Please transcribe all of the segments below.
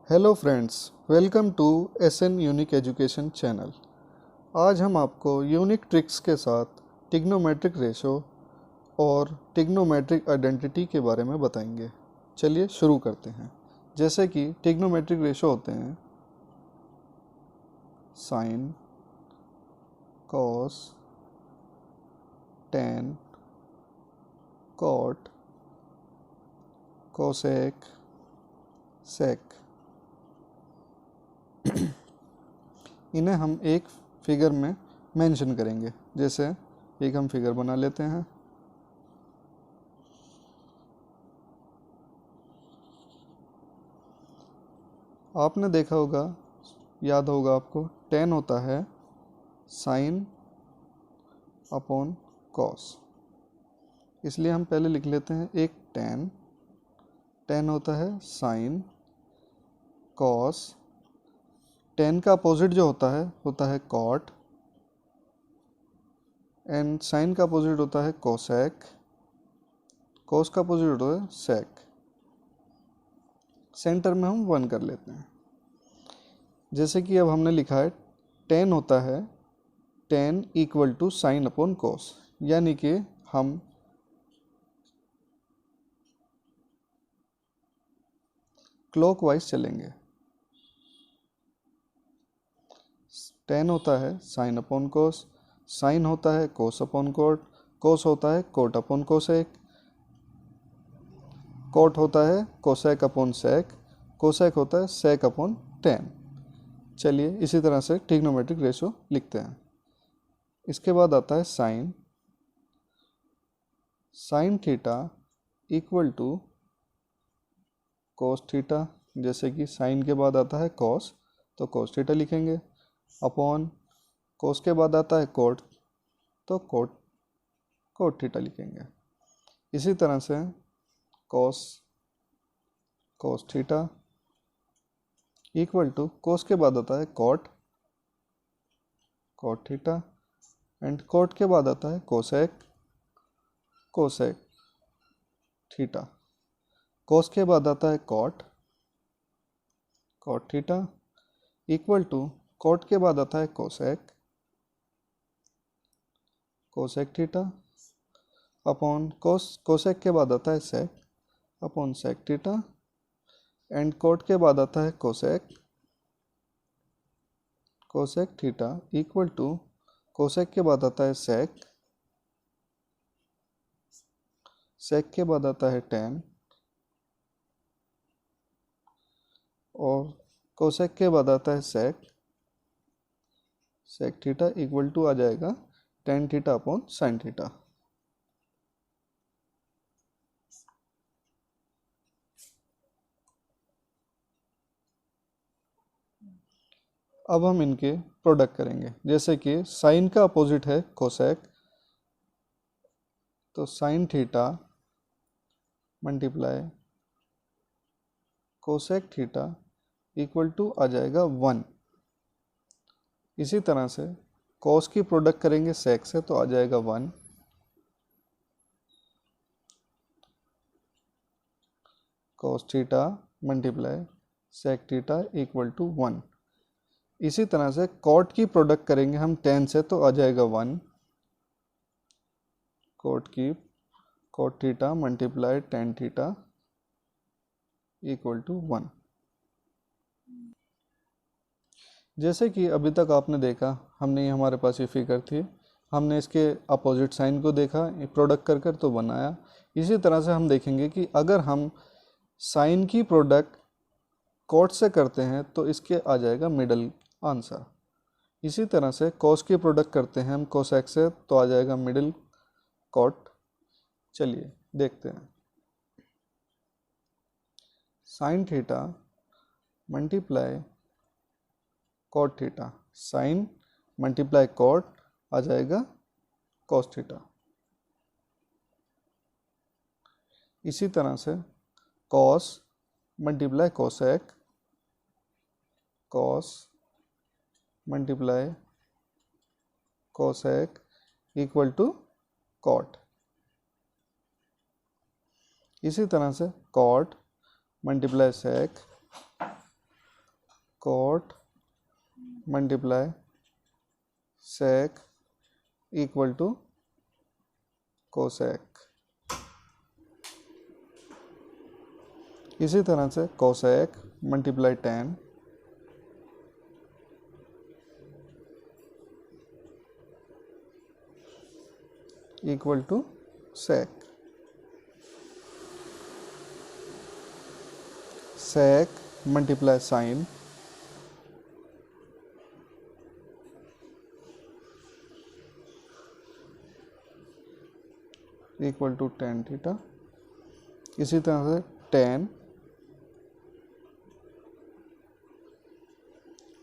Hello friends, welcome to SN unique education channel. आज हम आपको यूनिक ट्रिक्स के साथ टिग्नोमेट्रिक रेशो और टिग्नोमेट्रिक आइडेंटिटी के बारे में बताएंगे। चलिए शुरू करते हैं। जैसे कि टिग्नोमेट्रिक रेशो होते हैं sine, cos, tan, cot, cosec, sec. इन्हें हम एक फिगर में मेंशन करेंगे। जैसे एक हम फिगर बना लेते हैं। आपने देखा होगा, याद होगा आपको, टेन होता है साइन अपॉन कॉस। इसलिए हम पहले लिख लेते हैं एक टेन। टेन होता है साइन कॉस। टेन का अपोजिट जो होता है कॉट। एंड साइन का अपोजिट होता है कोसेक। कॉस का अपोजिट होता है सेक। सेंटर में हम 1 कर लेते हैं। जैसे कि अब हमने लिखा है टेन होता है tan equal to sine upon cos, यानी कि हम क्लॉकवाइज चलेंगे। टेन होता है साइन अपॉन कोस, साइन होता है कोस अपॉन कोट, कोस होता है कोट अपॉन कोसेक, कोट होता है कोसेक अपॉन सेक, कोसेक होता है सेक अपॉन टेन। चलिए इसी तरह से ट्रिग्नोमेट्रिक रेशो लिखते हैं। इसके बाद आता है sine. Sine theta equal to cos theta. जैसे कि साइन के बाद आता है कॉस, तो कोस थीटा लिखेंगे। अपॉन कोस के बाद आता है कोट, तो कोट थीटा लिखेंगे। इसी तरह से कोस थीटा इक्वल टू कोस के बाद आता है कोट थीटा। एंड कोट के बाद आता है कोसेक थीटा। कोस के बाद आता है cot theta equal to cot के बाद आता है कोसेक थीटा अपॉन कोसेक के बाद आता है sec upon sec theta. And cot के बाद आता है cosec theta equal to cosec के बाद आता है सेक के बाद आता है टेन, और कोसेक के बाद आता है सेक थीटा इक्वल टू आ जाएगा tan theta upon sine theta. अब हम इनके प्रोडक्ट करेंगे। जैसे कि साइन का अपोजिट है कोसेक, तो sine theta multiply cosec theta equal to आ जाएगा 1। इसी तरह से कॉस की प्रोडक्ट करेंगे सेक से, तो आ जाएगा 1। Cos theta multiply sec theta equal to 1। इसी तरह से कॉट की प्रोडक्ट करेंगे हम टेन से, तो आ जाएगा 1। Cot theta multiply tan theta equal to 1। जैसे कि अभी तक आपने देखा, हमने हमारे पास ये फिगर थी, हमने इसके अपोजिट साइन को देखा, प्रोडक्ट कर तो बनाया। इसी तरह से हम देखेंगे कि अगर हम साइन की प्रोडक्ट कॉट से करते हैं तो इसके आ जाएगा मिडल आंसर। इसी तरह से कॉस की प्रोडक्ट करते हैं हम कोसेक से, तो आ जाएगा मिडिल कॉट। चलिए देखते हैं। Sine theta multiply cot theta, sine multiply cot आ जाएगा कॉस थीटा। इसी तरह से cos multiply cosec, cos multiply cosec equal to cot. इसी तरह से cot multiply sec cot multiply sec equal to cosec. इसी तरह से cosec multiply tan equal to sec. Sec multiply sine equal to tan theta. इसी तरह से tan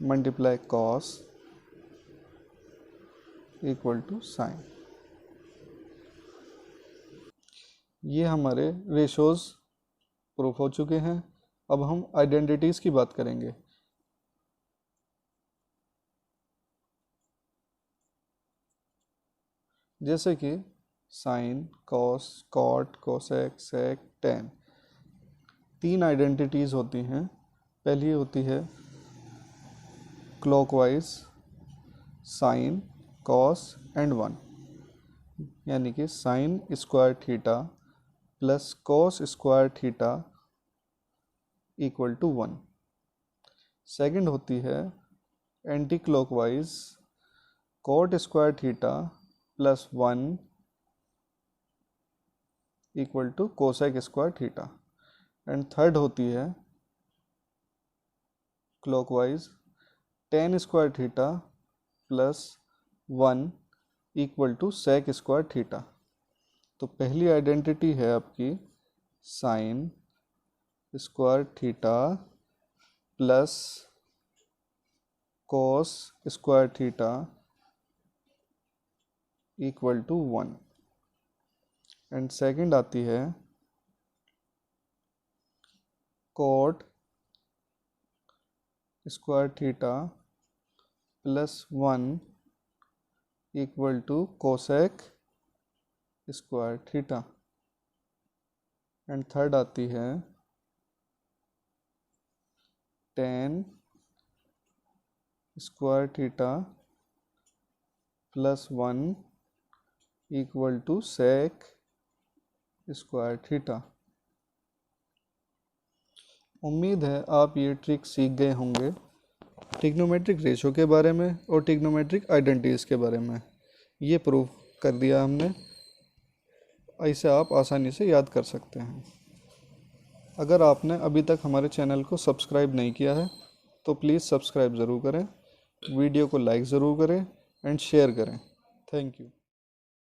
multiply cos equal to sine. ये हमारे रेशोज़ प्रूफ हो चुके हैं। अब हम आइडेंटिटीज़ की बात करेंगे। जैसे कि sine, cos, cot, cosec, sec, tan, तीन आइडेंटिटीज़ होती हैं। पहली होती है clockwise, sine, cos and one, यानी कि sine square theta plus cos square theta equal to one. Second होती है anticlockwise, cot square theta plus one equal to cosec square theta. And third होती है clockwise, tan square theta plus one equal to sec square theta. तो पहली identity है आपकी sign square theta plus cos square theta equal to one. And second आती है cot square theta plus one equal to cosec square theta. And third आती है tan square theta plus one equal to sec square theta. उम्मीद है आप ये trick सीख गए होंगे ट्रिग्नोमेट्रिक रेशो के बारे में और ट्रिग्नोमेट्रिक आइडेंटिटीज़ के बारे में। ये प्रूफ कर दिया हमने, ऐसे आप आसानी से याद कर सकते हैं। अगर आपने अभी तक हमारे चैनल को सब्सक्राइब नहीं किया है तो प्लीज़ सब्सक्राइब ज़रूर करें, वीडियो को लाइक ज़रूर करें एंड शेयर करें। Thank you.